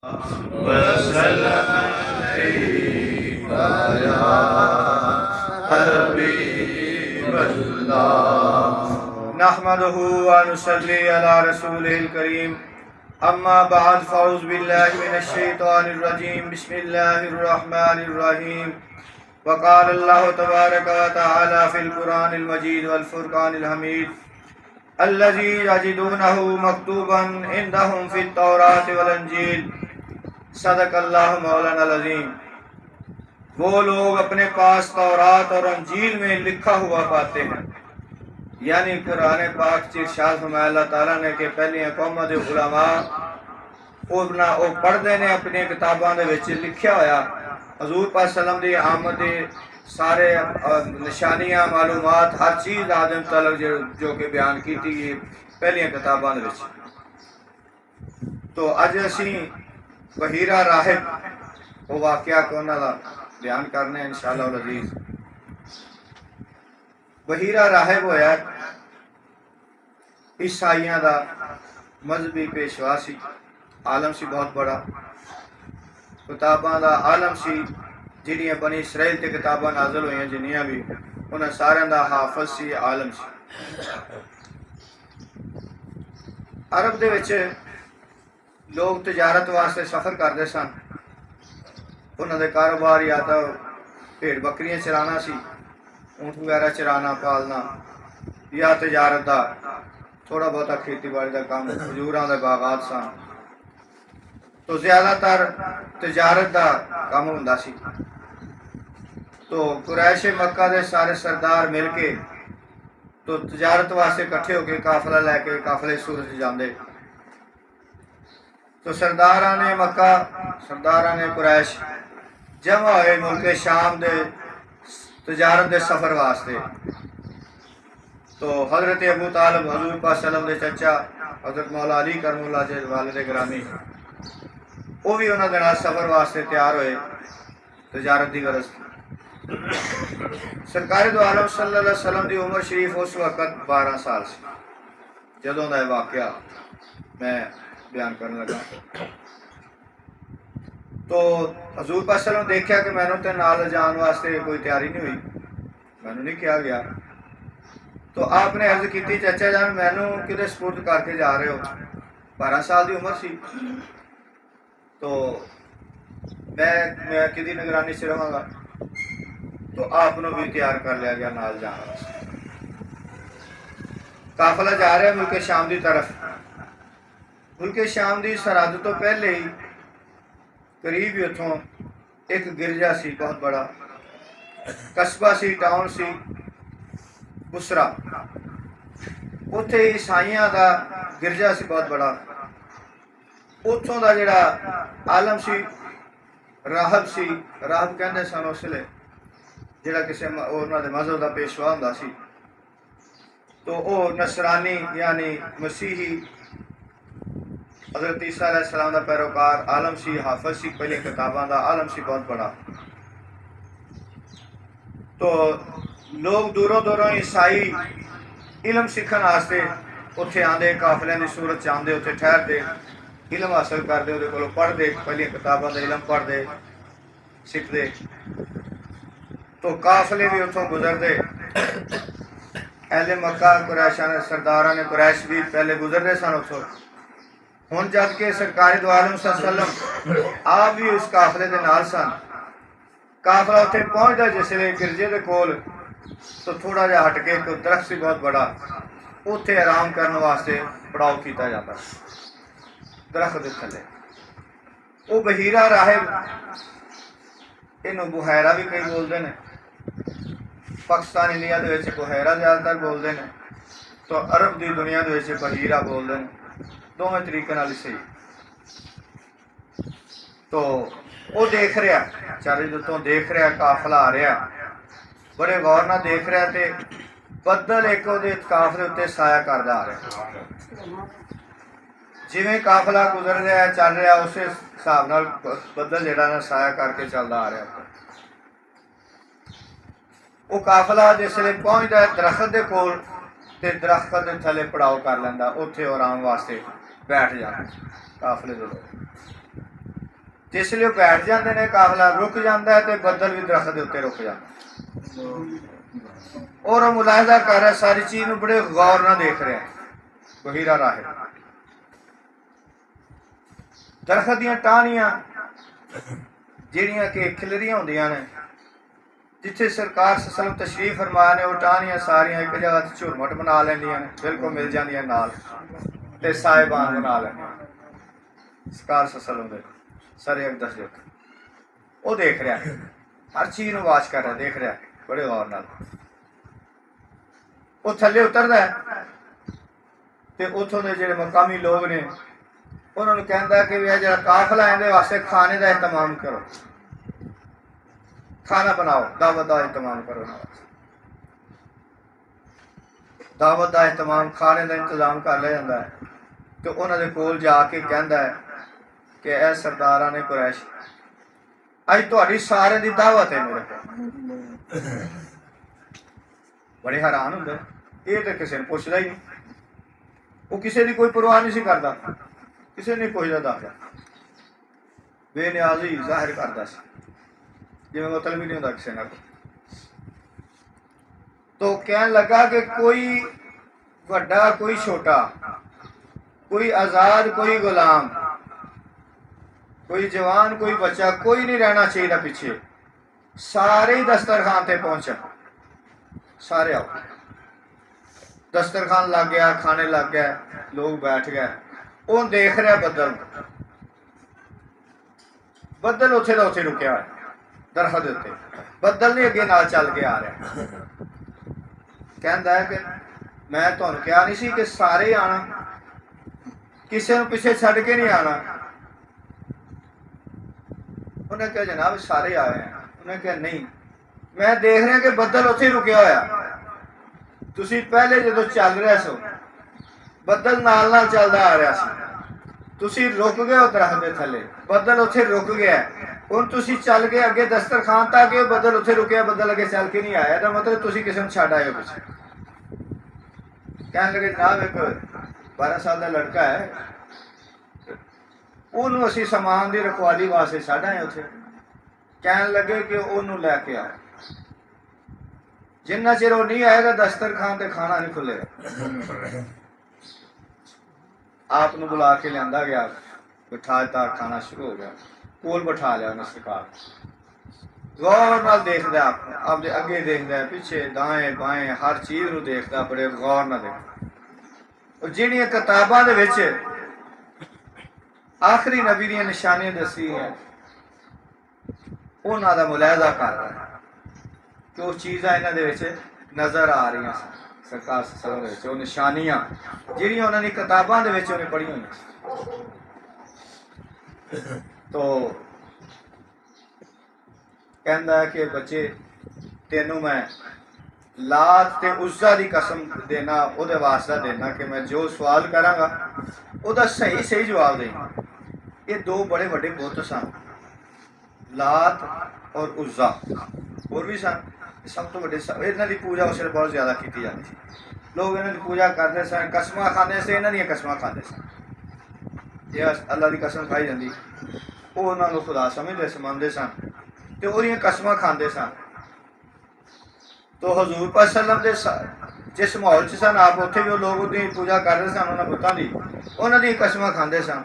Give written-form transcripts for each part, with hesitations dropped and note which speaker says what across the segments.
Speaker 1: وسلم عليك يا حبيب الله
Speaker 2: نحمده ونصلي على رسوله الكريم اما بعد فاعوذ بالله من الشيطان الرجيم بسم الله الرحمن الرحيم وقال الله تبارك وتعالى في القرآن المجيد والفرقان الحميد الذي يجدونه مكتوبا عندهم في التوراة والانجيل صدق اللہ مولانا العظیم۔ وہ لوگ اپنے پاس تورات اور انجیل میں لکھا ہوا پاتے ہیں، یعنی قرآن پاک سے ارشاد فرمایا اللہ تعالیٰ نے کہ پہلی قوماں دے علماء وہ پڑھتے نے اپنی کتاباں دے وچ لکھیا ہویا حضور پاک وسلم دی آمد دے سارے نشانیاں معلومات ہر چیز آدم تعلق جو کہ بیان کیتی ہے پہلی کتاباں دے وچ۔ تو اج اسی بحیرہ راہب وہ واقعہ کو انہاں دا بیان کرنا ہے انشاءاللہ العزیز۔ بحیرہ راہب ہویا عیسائیاں دا مذہبی پیشوا سی، عالم سی بہت بڑا، کتاباں دا عالم سی، جنیاں بنی اسرائیل تے کتاباں نازل ہوئیں جنیاں بھی انہاں سارے دا حافظ سی، عالم سی۔ عرب دے وچ لوگ تجارت واسطے سفر کرتے سن، انہوں دے کاروبار یا تو بھیڑ بکریاں چرانا سی، اونٹ وغیرہ چرانا پالنا، یا تجارت دا تھوڑا بہتا کھیتی باڑی دا کام، کھجوراں دے باغات سن، تو زیادہ تر تجارت دا کام ہوندا سی۔ تو قریش مکہ دے سارے سردار مل کے تو تجارت واسطے کٹھے ہو کے قافلہ لے کے قافلے سورج جاندے۔ تو سرداران مکہ، سرداران قریش جمع ہوئے ملک شام دے تجارت دے سفر واسطے۔ تو حضرت ابو طالب حضور پاک صلی اللہ علیہ وسلم دے چچا حضرت مولا علی کرم اللہ جے والد گرامی، وہ بھی انہوں نے سفر واسطے تیار ہوئے تجارت دی غرض۔ سرکار دو عالم صلی اللہ علیہ وسلم دی عمر شریف اس وقت 12 سال سی جدوں دا واقعہ میں بیان کرنے لگا۔ تو حضور پاک صلی اللہ علیہ وسلم دیکھا کہ میں تے نال جان واسطے کوئی تیاری نہیں ہوئی، میں نہیں کیا گیا۔ تو آپ نے عرض کیتی چچا جان مینوں کدے سپرد کر کے جا رہے ہو؟ 12 سال دی عمر سی، تو میں کدی نگرانی سے رہاں گا؟ تو آپ نے بھی تیار کر لیا گیا نال جان واسطے۔ قافلہ جا رہا ہے ملک شام دی طرف۔ ملک شام دی سرحد تو پہلے ہی قریب ہی اتھوں ایک گرجا سی بہت بڑا، قصبہ سی، ٹاؤن سی، بسرا، اتھے عیسائیاں دا گرجا سی بہت بڑا۔ اتھوں دا جڑا عالم سی راہب سی، راہب کہندے سن اس لئے جڑا کسی انہاں دے مذہب دا پیشوا ہوندا سی، تو او نصرانی یعنی مسیحی حضرت عیسیٰ علیہ السلام دا پیروکار عالم سی، حافظ سی، پہلی کتاباں دا عالم سی بہت بڑا۔ تو لوگ دوروں دوروں عیسائی علم سیکھن واسطے اتھے آندے، قافلے دی صورت چ آندے، اتھے ٹھہردے، علم حاصل کردے، اودے کولوں پڑھدے، پہلی کتاباں دا علم پڑھدے سیکھدے۔ تو قافلے بھی اتھوں گزردے، اہل مکہ قریشاں سرداراں نے قریش بھی پہلے گزردے سن اتھوں۔ ہن جد کہ سرکار دو عالم صلی اللہ علیہ وسلم آپ بھی اس قافلے دے نال سن، قافلہ اتھے پہنچدا جس لئے گرجے دے کول، تو تھوڑا جہا ہٹ کے ایک درخت سی بہت بڑا، اتھے آرام کرنے واسطے پڑاؤ کیتا جاتا درخت دے تھلے۔ وہ بحیرہ راہب، انہوں بحیرہ بھی کئی بول دے نے، پاکستان انڈیا دے وچ بحیرہ زیادہ تر بول دے نے، تو عرب دی دنیا دے وچ بحیرہ بول دے نے، دونوں طریقے نال صحیح۔ تو وہ دیکھ رہا چارے جتوں دیکھ رہا قافلہ آ رہا، بڑے غور نہ دیکھ رہا تے بدل ایک دے قافلے اتنے سایہ کردا آ رہا، جویں قافلہ گزر رہا چل رہا اسی حساب نال بدل جڑا نا سایہ کر کے چلدا آ رہا۔ وہ قافلہ جس لئے پہنچدا ہے درخت دے کول تے درخت دے تھلے پڑاؤ کر لیندا، اوتھے آرام واسطے بیٹھ جانا قافلے دے لوگ۔ جس لیے بیٹھ جاتے ہیں قافلہ رک جاتا ہے تو بدل بھی درخت کے اتنے رک جاتا ہے اور وہ ملاحظہ کر رہا ہے ساری چیز میں بڑے غور نہ دیکھ رہے ہیں بحیرہ راہب درخت دیا ٹہنیاں جہاں کہ کھلریاں ہوندیاں نے جتھے سرکار صلی اللہ علیہ وسلم تشریف فرما نے وہ ٹہنیاں ساریاں ایک جگہ تے جھرمٹ بنا لیندیاں نے بالکل مل جاندیاں نال تے صاحبان بنا لیندیاں سرکار صلی اللہ علیہ وسلم دے سر اقدس دے وہ دیکھ رہا ہے ہر چیز نو واچ کر رہا ہے دیکھ رہا ہے بڑے غور نال وہ تھلے اتردا ہے تے اتھوں دے جڑے مقامی لوگ نے انہوں نے کہندا ہے کہ یہ جڑا قافلہ ہے اندے واسطے کھانے دا اہتمام کرو کھانا بناؤ دعوت دا اہتمام کرو دعوت دا اہتمام کھانے دا انتظام کر لیا جاتا ہے تو انہوں نے کول جا کے کہندا ہے کہ اے سرداراں نے قریش اج تہاڈی سارے دی دعوت ہے میرے کو بڑے حیران ہوندے یہ تو کسی نے پوچھدا ہی نہیں وہ کسی کی کوئی پرواہ نہیں سی کردا کسی نے پوچھدا داخل بے نیازی ظاہر کردا سی جی مطلب ہی نہیں ہوتا کسی نے تو کہنے لگا کہ کوئی بڑا کوئی چھوٹا کوئی آزاد کوئی غلام کوئی جوان کوئی بچہ کوئی نہیں رہنا چاہیے پیچھے سارے ہی دسترخوان تے پہنچا سارے آؤ دسترخوان لگ گیا کھانے لگ گیا لوگ بیٹھ گئے وہ دیکھ رہا بدل بدل اتنے کا اتنے رکیا ہے درخت اتنے بدل نہیں اگے نال چل کے آ رہا کہندا ہے کہ میں تمہیں کہا نہیں سی کہ سارے ہی آنا کسی نے پیچھے چھڈ کے نہیں آنا انہیں کہا جناب سارے آئے ہیں انہیں کہا نہیں میں دیکھ رہا کہ بدل اتنے رکیا ہوا تسی پہلے جدو چل رہے سو بدل نال نال چلتا آ رہا سی تسی رک گئے ہو درخت کے تھلے بدل اتنے رک گیا ہوں تسی چل گئے اگے دسترخوان تک بدل اتنے رکیا بدل اگے چل کے نہیں آیا تو مطلب تسی کسی نے چھڈ آئے ہو پیچھے کہنے لگے جناب ایک 12 سال کا لڑکا ہے انہوں اسی سامان کی رکھوالی واسطے چھڈ آئے اتنے کہنے لگے کہ انہوں لے کے آؤ جنہ چر وہ نہیں آئے گا دسترخوان تے کھانا نہیں کھلے گا آپ نے بلا کے لیا گیا بٹھا دیتا کھانا شروع ہو گیا کول بٹھا لیا انہیں سرکار غور نال دیکھدا آپ دے اگے دیکھدا ہے پیچھے دائیں بائیں ہر چیز نو دیکھدا بڑے غور نال دیکھدا اور جہڑیاں کتاباں دے وچ آخری نبی دیاں نشانیاں دسی ہیں انہاں دا ملاحظہ کر رہا ہے کہ وہ چیزاں انہاں دے وچ نظر آ رہی ہیں سرکار صلی اللہ علیہ وسلم وہ نشانیاں جہڑیاں انہاں دی کتاباں دے وچ انہیں پڑھی ہوئی تو کہندا ہے کہ بچے تینوں میں لات تے عزا دی قسم دینا او دے واسطہ دینا کہ میں جو سوال کراں گا او دا صحیح جواب دیں یہ دو بڑے بڑے بت سن لات اور عزا اور بھی سن سب تو بڑے انہاں دی پوجا اس ویلے بہت زیادہ کی جاتی سی لوگ انہاں دی پوجا کرتے سن قسماں کھاندے سے انہاں دی قسماں کھاندے سن یہ اللہ دی قسم کھائی جاندی وہ انہاں نوں خدا سمجھدے سمجھدے سن تے اودیاں قسماں کھاندے سن تو حضور پاک صلی اللہ علیہ وسلم جس ماحول چ سن آپ اتنے بھی وہ لوگ ان کی پوجا کرتے سن انہوں نے بتوں کی انہوں نے قسمیں کھاندے سن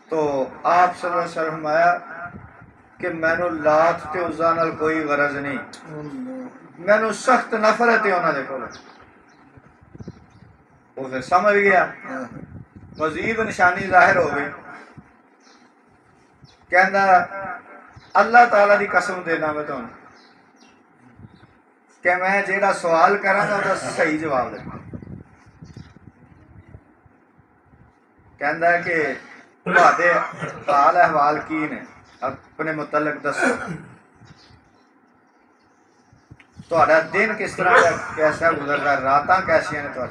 Speaker 2: تو آپ صلی اللہ علیہ وسلم فرمایا کہ مینوں لات تے عزا نال کوئی غرض نہیں مینوں سخت نفرت ہے انہوں نے کول وہ پھر سمجھ گیا مزید نشانی ظاہر ہو گئی کہندا اللہ تعالیٰ دی قسم دینا میں تمہیں کہ میں جیڑا سوال کراں گا وہ صحیح جواب دے کہندا ہے کہ تہاڈے حال احوال کی نے اپنے متعلق دسو تہاڈا دن کس طرح کا کیسا گزر رہا ہے راتاں کیسیاں نے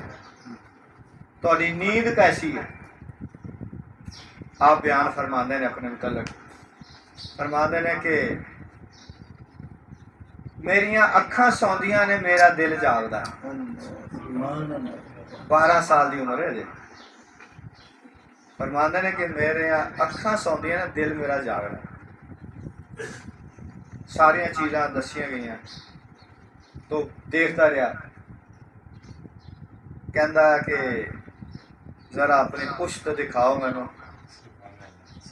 Speaker 2: تہاڈی نیند کیسی ہے آپ بیان فرماندے نے اپنے متعلق فرماندے نے کہ میریاں اکھاں سوندیاں نے میرا دل جاگدا ہے 12 سال دی عمر ہے جی فرماندے نے کہ میرے اکھاں سوندیاں نے دل میرا جاگنا ساریاں چیزاں دسیاں گئیاں تو دیکھتا رہا کہندا کہ ذرا اپنی پشت دکھاؤ مینوں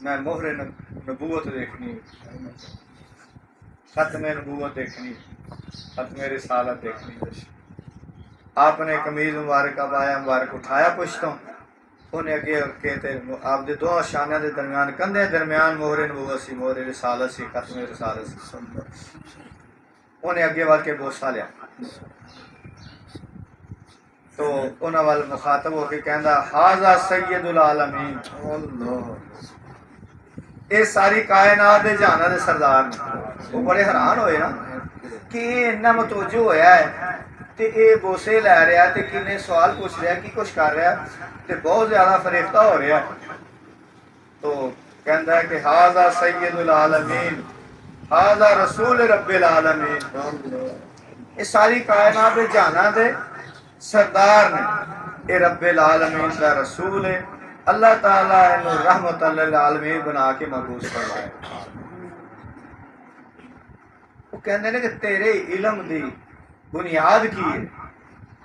Speaker 2: میں مہر نبوت دیکھنی ختم نبوت دیکھنی ختم رسالت دیکھنی آپ نے قمیض مبارک پایا مبارک اٹھایا پشتوں انہیں اگے کے تے آپ دے دو شانیاں دے درمیان کندھے درمیان مہر نبوت سی مہر رسالت سی ختم رسالت سی انہیں اگے ول کے بوسا لیا تو انہاں وال مخاطب ہو کے کہندا ھذا سید العالمین اے ساری کائنات دے جہاناں دے سردار نے وہ بڑے حیران ہوئے نا کہ یہ اتنا متوجہ ہویا ہے تے اے بوسے لے رہا ہے تے کنے سوال پوچھ رہا ہے کی کچھ کر رہا ہے تے بہت زیادہ فریفتہ ہو رہا ہے تو کہندا ہے کہ ھذا سید العالمین ھذا رسول رب العالمین یہ ساری کائنات دے جہاناں دے سردار نے اے رب العالمین کا رسول ہے اللہ تعالیٰ انہوں رحمت للعالمین بنا کے مبعوث فرمائے وہ کہندے نے کہ تیرے علم دی بنیاد کی ہے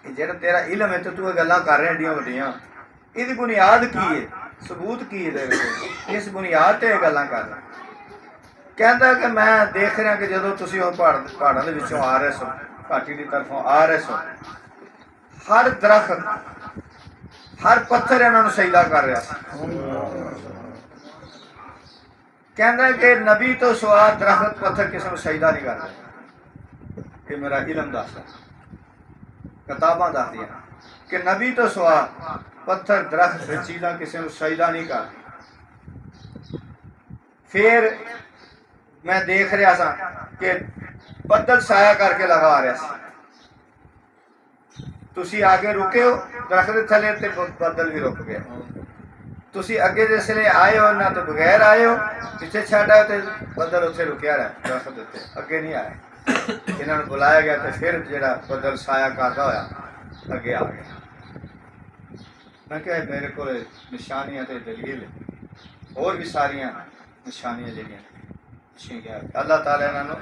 Speaker 2: کہ جڑا تیرا علم ہے تو گلاں کر رہے ڈیاں وڈیاں یہ دی بنیاد کی ہے ثبوت کی ہے تیرے کو اس بنیاد تے گلاں کر رہے کہندا کہ میں دیکھ رہا کہ جدوں تسی او پہاڑاں دے وچوں آ رہے سو گھاٹی دی طرفوں آ رہے سو ہر درخت ہر پتھر انہوں نے سجدہ کر رہا سی کہندا ہے کہ نبی تو سوا درخت پتھر کسی نے سجدہ نہیں کر رہا یہ میرا علم دسدا کتاباں دس دیا کہ نبی تو سوا پتھر درخت چیزاں کسی نے سجدہ نہیں کر پھر میں دیکھ رہا سا کہ بدل سایہ کر کے لگا رہا سا تسی آگے رکے ہو درخت تھلے تے بدل بھی رک گیا تسی اگے جس لئے آئے ہو نہ تو بغیر آئے ہو پیچھے چھاڑا ہے تے بدل اتھے رکیا رہا درخت تے اگے نہیں آئے انہوں نے بلایا گیا تے پھر جڑا بدل سایہ کرتا ہویا اگے آ گیا میں کہ میرے کو نشانیاں تے دلیل اور بھی ساریاں نشانیاں جڑیاں اللہ تعالیٰ نے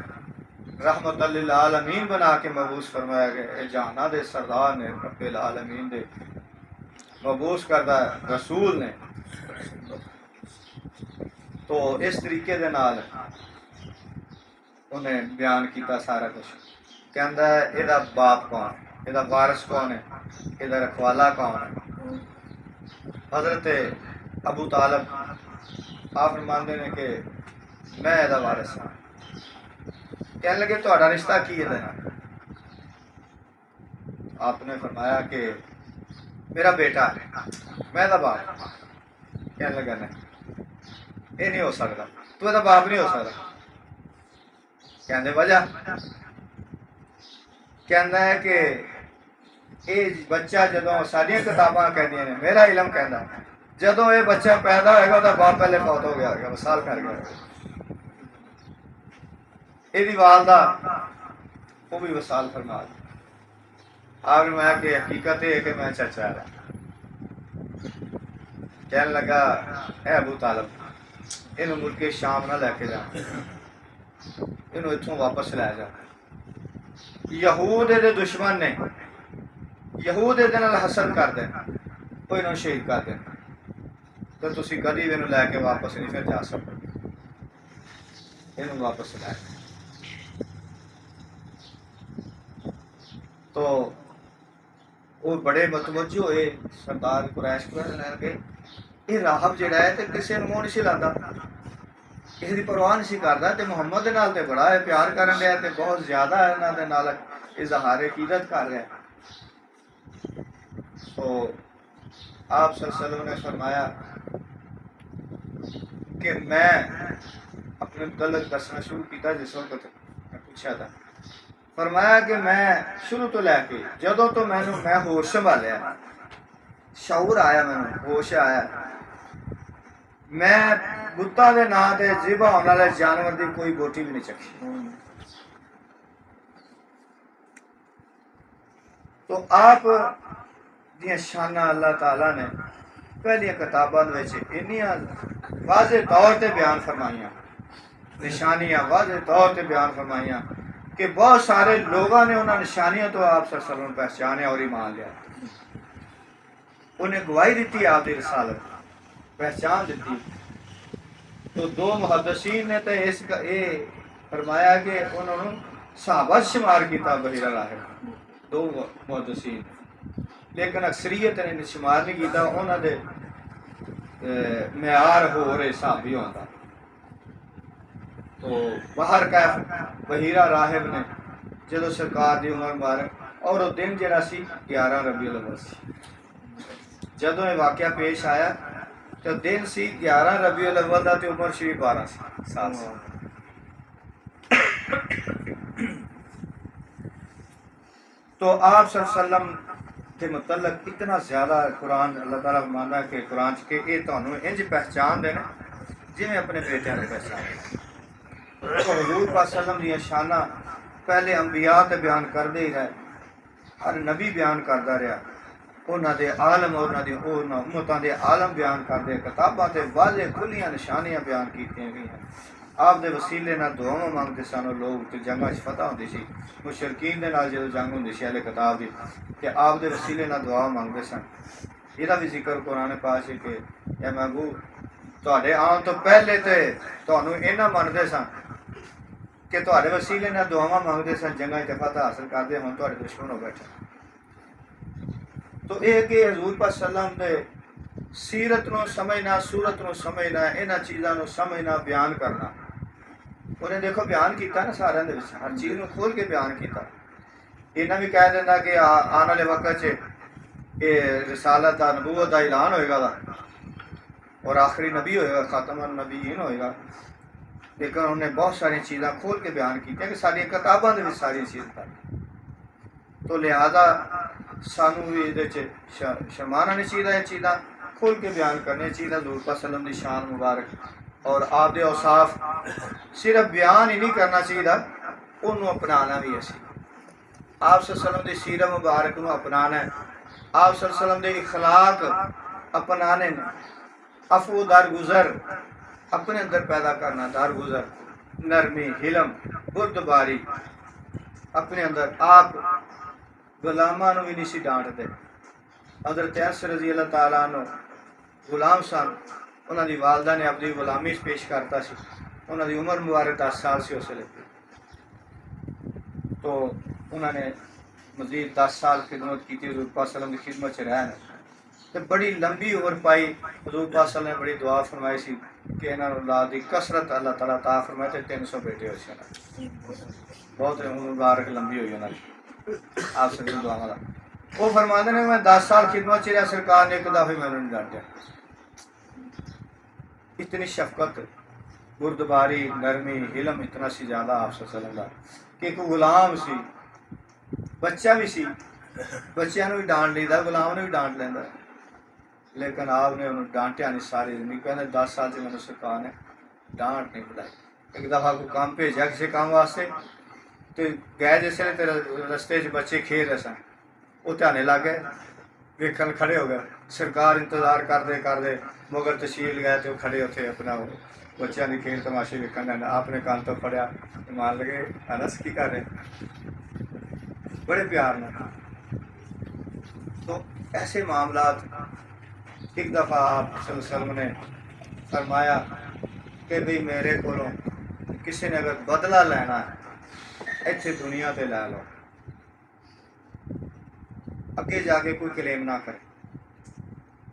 Speaker 2: رحمت للعالمین بنا کے مبعوث فرمایا گیا اے جہاناں دے سردار نے رب العالمین دے مبعوث کردہ رسول نے تو اس طریقے دے نال انہیں بیان کیتا سارا کچھ کہندا ہے ایدا باپ کون ایدا وارث کون ہے ایدا رکھوالا کون ہے حضرت ابو طالب آپ فرماندے نے کہ میں ایدا وارث ہوں کہنے لگے تہاڈا رشتہ کی ہے آپ نے فرمایا کہ میرا بیٹا ہے میں دا باپ کہنے لگا نہیں یہ نہیں ہو سکتا تو دا باپ نہیں ہو سکتا کہنے وجہ کہندا ہے کہ یہ بچہ جدوں ساریاں کتاباں کہندیاں نے میرا علم کہندا جدوں یہ بچہ پیدا ہوئے گا دا باپ پہلے فوت ہو گیا ہوگا وصال کر گیا یہ والدہ وہ بھی وصال فرما دی آپ نے میں کہ حقیقت ہے کہ میں چچا رہا کہنے لگا اے ابو طالب انہوں ملک شام نہ لے کے جا انہوں اتھوں واپس لے جا یہود دے دشمن نے یہود دے نال حسد کر دیں وہ انہوں شہید کر دیں تو تسی کدی انہوں لے کے واپس نہیں پھر جا سکتے انہوں واپس لے کے تو وہ بڑے متوجہ ہوئے سردار قریش کو لین کے یہ راہب جڑا ہے تے کسے نوں منہ نہیں لاندا کسی دی پرواہ نہیں کردا تے محمد دے نال تے بڑا ہے پیار کرن دیا تے بہت زیادہ انہاں دے نال اظہار عقیدت کر رہا ہے تو آپ صلی اللہ علیہ وسلم نے فرمایا کہ میں اپنے متعلق دسنا شروع کیتا جس وقت میں پوچھا تھا فرمایا کہ میں شروع تو لے کے جدوں تو میں ہوش سنبھالیا شعور آیا میں ہوش آیا میں بتاں دے ناں تے ذبح ہونے والے جانور دی کوئی بوٹی بھی نہیں چکھی تو آپ دیاں شاناں اللہ تعالیٰ نے پہلی کتاباں انیاں واضح طور تے بیان فرمائیاں، نشانیاں واضح طور تے بیان فرمائیاں کہ بہت سارے لوگوں نے انہاں نشانیاں تو آپ صلی اللہ علیہ وسلم پہچانے اور ایمان لیا، انہیں گواہی دیتی آپ کی رسالت پہچان دیتی۔ تو دو محدثین نے تو اس کا یہ فرمایا کہ انہوں نے صحابہ شمار کیتا بحیرہ راہب، دو محدثین، لیکن اکثریت نے شمار نہیں کیتا، انہوں نے معیار ہو رہے صحابی ہوتا۔ تو باہر کیف بحیرہ راہب نے جدو سرکار دی عمر مبارک اور وہ دن جڑا سی 11 ربیع الاول سی، جدو یہ واقعہ پیش آیا تو دن سی 11 ربیع الاول دا تے عمر شریف 12 سال سی۔ تو آپ صلی اللہ علیہ وسلم کے متعلق اتنا زیادہ قرآن اللہ تعالیٰ ماننا ہے کہ قرآن کہ یہ تمہیں انج پہچان دینا جی میں اپنے بیٹے نے پہچان۔ تو حضور پاک صلی اللہ علیہ وسلم دیا شانہ پہلے انبیاء تے بیان کردے ہی رہے، ہر نبی بیان کردا رہا، انہاں دے عالم اور انہاں دی امتاں دے عالم بیان کردے، کتاباں تے واضح کھلیاں نشانیاں بیان کیتیاں گئیاں۔ آپ دے وسیلے نال دعاواں مانگتے سن لوگ تے جنگاں وچ فتح ہوندی سی، مشرکین دے نال جدوں جنگ ہوندی سی اہل کتاب دی کہ آپ دے وسیلے نال دعا مانگتے سن۔ یہ بھی ذکر قرآن پاک ہے کہ اے محبوب تہاڈے آن تو پہلے تے تہانوں انہاں مندے سن کہ تہاڈے وسیلے نال دعاواں مانگتے سن، جنگاں تے فتح حاصل کردے، ہن تہاڈے دشمن ہو بیٹھے۔ تو یہ کہ حضور پاک صلی اللہ علیہ وسلم دے سیرت نو سمجھنا، صورت نو سمجھنا، انہاں چیزاں نو سمجھنا، بیان کرنا، انہیں دیکھو بیان کیتا نا سارے دے وچ، ہر چیز نو کھول کے بیان کیتا۔ انہاں بھی کہہ دینا کہ آنے والے وقت یہ رسالت دا نبوت دا اعلان ہوئے گا اور آخری نبی ہوئے گا، خاتم النبیین ہوئے گا، لیکن انہوں نے بہت ساری چیزاں کھول کے بیان کی کہ ساری کتاباں دے وچ ساری چیزاں، تو لہذا سانو بھی یہ شرمانا نہیں چاہیے، یہ چیزاں کھول کے بیان کرنے چاہیے۔ حضور پاک صلی اللہ علیہ وسلم دی شان مبارک اور آپ دے اوصاف صرف بیان ہی نہیں کرنا چاہیے، انہوں اپنانا بھی اسی۔ آپ صلی اللہ علیہ وسلم دی سیرت مبارک نو اپنانا ہے، آپ صلی اللہ علیہ وسلم دے اخلاق اپنانے، عفو درگزر اپنے اندر پیدا کرنا، درگزر، نرمی، حلم، بردباری اپنے اندر۔ آپ غلاماں نو بھی نہیں سی ڈانٹ دے۔ حضرت انس رضی اللہ تعالیٰ عنہ غلام سن، انہاں دی والدہ نے اپنی غلامی پیش کرتا سی، انہاں دی عمر مبارک 10 سال سی اس ویلے، تو انہوں نے مزید 10 سال خدمت کی تھی، حضور پاک صلی اللہ علیہ وسلم کی خدمت چ رہنا تو بڑی لمبی عمر پائی۔ حضور پاک صلی اللہ علیہ وسلم نے بڑی دعا فرمائی سی کہ انہاں نوں اولاد دی کثرت اللہ تعالیٰ عطا فرمائے تے 300 بیٹے ہوئے سن، بہت عمر مبارک لمبی ہوئی انہاں دی، آپ سے دعا دا۔ وہ فرماتے ہیں میں 10 سال خدمت چ رہا، سرکار نے ایک دفعہ میں نے ڈانٹا۔ اتنی شفقت، بردباری، نرمی، علم اتنا سی زیادہ آپ صلی اللہ علیہ وسلم دا کہ ایک غلام سی، بچہ بھی سی، بچیاں نو بھی ڈانٹ لیتا، غلام نے بھی ڈانٹ لینا، لیکن آپ نے انہوں ڈانٹیا نہیں ساری زندگی۔ کہنے 10 سال سے میں سرکار نے ڈانٹ نہیں پڑائی۔ ایک دفعہ کوئی کام بھیجا کسی کام واسطے تو گئے جس نے رستے چ بچے کھیل رہے سن، وہ دھیانے لگ گئے، ویکھن کھڑے ہو گئے، سرکار انتظار کردے مگر تشریف گئے تو کھڑے اتنے اپنا بچیاں کی کھیل تماشے ویکھن لگے۔ آپ نے کان تو پڑیا، مان لگے انس کی کر رہے، بڑے پیار نہ۔ تو ایسے معاملات، ایک دفعہ آپ صلی اللہ علیہ وسلم نے فرمایا کہ بھئی میرے کو کسی نے اگر بدلہ لینا ہے ایتھے دنیا تے لے لو، اگے جا کے کوئی کلیم نہ کرے۔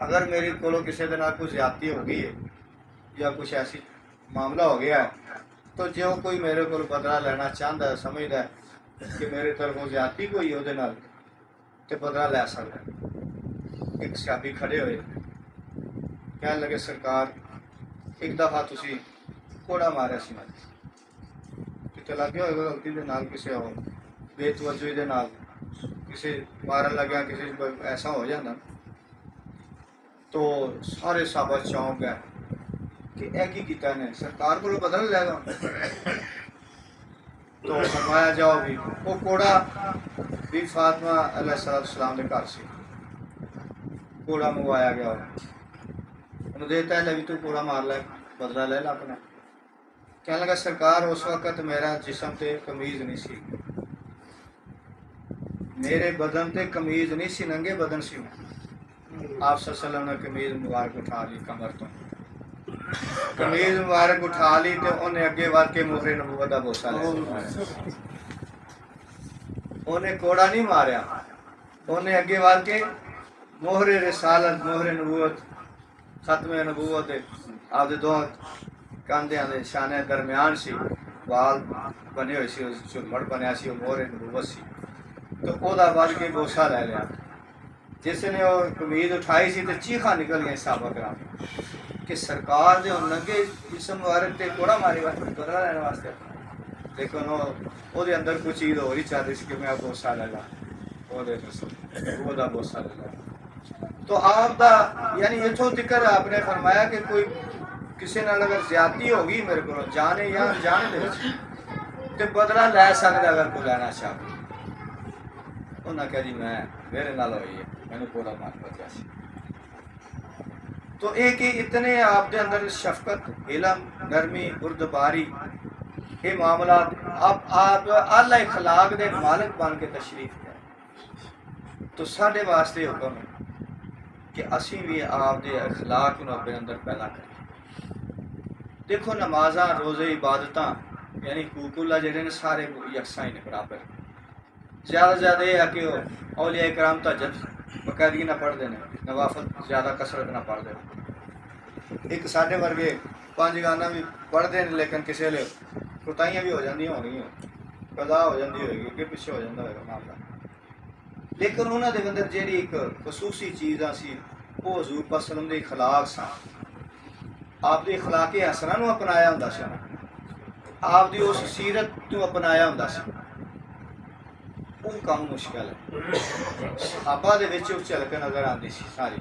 Speaker 2: اگر میرے کو کسی دن کوئی زیادتی ہو گئی ہے یا کچھ ایسی معاملہ ہو گیا ہے تو جو کوئی میرے کو بدلہ لینا چاہتا ہے، سمجھتا ہے کہ میرے طرفوں زیادتی کوئی وہ تو بدلہ لے سکتا ہے۔ ایک صحابی کھڑے ہوئے کہنے لگے سرکار ایک دفعہ تسی کوڑا ماریا سی، میں کتنے لگے ہوئے غلطی دے نال، کسی اور بے توجہی دے نال کسی مارن لگیا، کسی ایسا ہو جاتا تو سارے صحابہ چونک گئے کہ اے کی کیتا نے، سرکار کو بدل لے گا۔ تو فرمایا جاؤ بھی، وہ کوڑا بھی فاطمہ علیہ السلام کے گھر سے کوڑا منگوایا گیا، مجھے پہلے بھی تو کوڑا مار لے بدلا لے لا اپنا کہنے لگا سرکار اس وقت میرا جسم تے قمیض نہیں سی میرے بدن تے قمیض نہیں سی ننگے بدن سی آپ صلی اللہ علیہ وسلم نے قمیض مبارک اٹھا لی کمر تو قمیض مبارک اٹھا لی تے انہیں اگے ود کے مہر نبوت دا بوسا لے انہیں کوڑا نہیں ماریا انہیں اگے ود کے مہر رسالت مہر نبوت ختم نبوت آپ دے دو کاندیاں دے شانے درمیان سی وال بنے ہوئے سی جھمڑ بنیا سی مہر نبوت سی تو او دا ود کے بوسا لے لیا جس نے وہ قمیض اٹھائی سی تو چیخاں نکل گئی صحابہ کرام کہ سرکار دے ننگے جسم مبارک تے کوڑا ماری واسطے بدلا لینے واسطے لیکن وہ دے اندر کوئی چیز ہو رہی چاہ رہی سی کہ میں بوسا لے لا وہ دا بوسا لے لا تو آپ دا یعنی اتھوں تکر آپ نے فرمایا کہ کوئی کسی نال اگر زیادتی ہوگی میرے کو جانے یا جانے دے تے بدلا لے سکتا اگر کوئی لینا چاہے انہاں کہا جی میں میرے نال ہوئی ہے میں نے کوڑا مار بچا سی تو ایک ہی اتنے آپ دے اندر شفقت علم نرمی بردباری یہ معاملات آپ اعلی اخلاق دے مالک بن کے تشریف ہے تو ساڈے واسطے حکم ہے کہ اسی بھی آپ دے اخلاق نو اپنے اندر پیدا کریں دیکھو نمازاں روزے عبادتاں یعنی حقوق اللہ جڑے نے سارے یکساں ہی نے برابر زیادہ زیادہ یہ ہے کہ اولیاء کرام تہجد باقاعدگی نہ پڑھتے ہیں نوافل زیادہ کثرت نہ پڑھتے ہیں ایک ساڈے ورگے 5 گانا بھی پڑھتے ہیں لیکن کسی ویلے کوتاہیاں بھی ہو جاندیاں ہونگیاں قضا ہو جاندی ہوئے گی اگے پیچھے ہو جاندہ ہوئے گا معاملہ لیکن انہاں دے اندر جیڑی ایک خصوصی چیزاں سی وہ حضور پاک صلی اللہ علیہ وسلم دے اخلاق سن آپ دے اخلاق حسنہ نو اپنایا ہوندا سی آپ دی اس سیرت تو اپنایا ہوندا سی وہ کام مشکل ہے صحابہ دے وچ چل کے نظر آندی سی ساری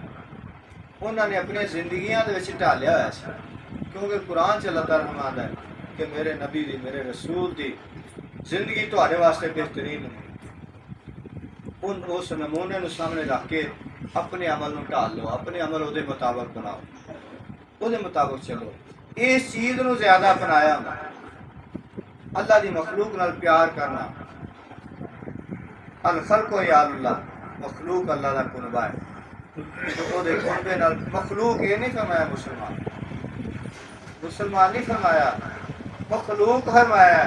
Speaker 2: انہوں نے اپنی زندگیاں دے وچ ڈالیا ہوا سی کیونکہ قرآن چ اللہ تعالیٰ فرماتا ہے کہ میرے نبی دی میرے رسول دی زندگی تہاڈے واسطے بہترین ہے ان اس نمونے نو سامنے رکھ کے اپنے عمل نو ڈال لو اپنے عمل وہ مطابق بناؤ وہ مطابق چلو اس چیز نو زیادہ اپنایا اللہ دی مخلوق نال پیار کرنا الخلق و یال اللہ مخلوق اللہ دا قربا ہے تو وہ دے قربے نال مخلوق یہ نہیں فرمایا مسلمان نہیں فرمایا مخلوق فرمایا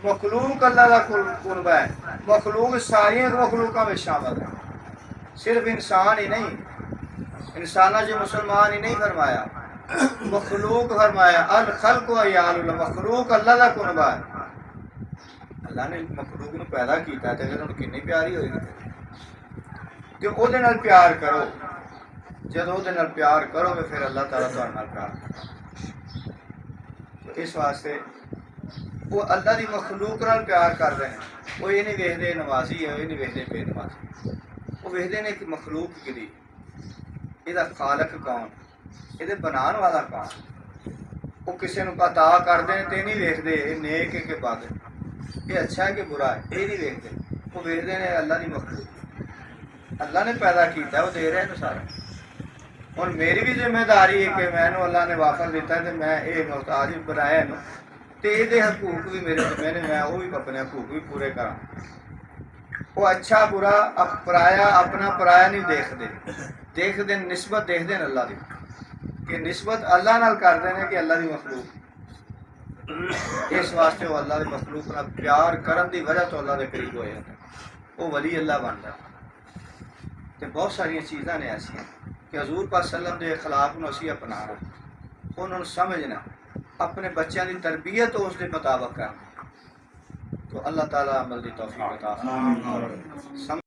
Speaker 2: مخلوق اللہ دا قربا ہے مخلوق ساری مخلوقوں میں شامل ہے صرف انسان ہی نہیں انسانہ جو مسلمان ہی نہیں فرمایا مخلوق فرمایا الخلق و یال اللہ مخلوق اللہ دا قربا ہے اللہ نے مخلوق نو پیدا کیتا ہے تے پھر انہوں کتنی پیاری ہوئی گی کہ او دے نال پیار کرو جب او دے نال پیار کرو گے پھر اللہ تعالیٰ تہاڈے نال پیار کرے تو اس واسطے وہ اللہ دی مخلوق نال پیار کر رہے ہیں وہ یہ نہیں ویکھدے نمازی ہے وہ یہ نہیں ویکھدے بے نمازی وہ ویکھدے نے کہ مخلوق کدی یہ خالق کون یہ بنان والا کون وہ کسی نو عطا کردے ہیں تے نہیں ویکھدے یہ نیک ہے کہ بد ہے یہ اچھا ہے کہ برا ہے یہ نہیں ویکھتے وہ ویکھتے ہیں اللہ دی مخلوق اللہ نے پیدا کیتا ہے وہ دے رہے ہیں سارا اور میری بھی ذمہ داری ہے کہ میں اللہ نے وافر دیتا ہے کہ میں یہ محتاج بنایا ہے تے یہ حقوق بھی میرے ذمہ نے میں وہ بھی اپنے حقوق بھی پورے کراں وہ اچھا برا پرایا اپنا پرایا نہیں دیکھتے نسبت دیکھتے ہیں اللہ دی کہ نسبت اللہ نال کرتے ہیں کہ اللہ دی مخلوق اس واسطے وہ اللہ دے مخلوق نال پیار کرن دی وجہ تو اللہ دے قریب ہوئے ہیں وہ ولی اللہ بنتا ہے تے بہت ساری چیزاں نے ایسی کہ حضور پاک صلی اللہ علیہ وسلم دے اخلاق نو اسی اپنانا انہوں نے سمجھنا اپنے بچیاں دی تربیت اس دے مطابق کرنا تو اللہ تعالیٰ عمل دی توفیق عطا فرمائے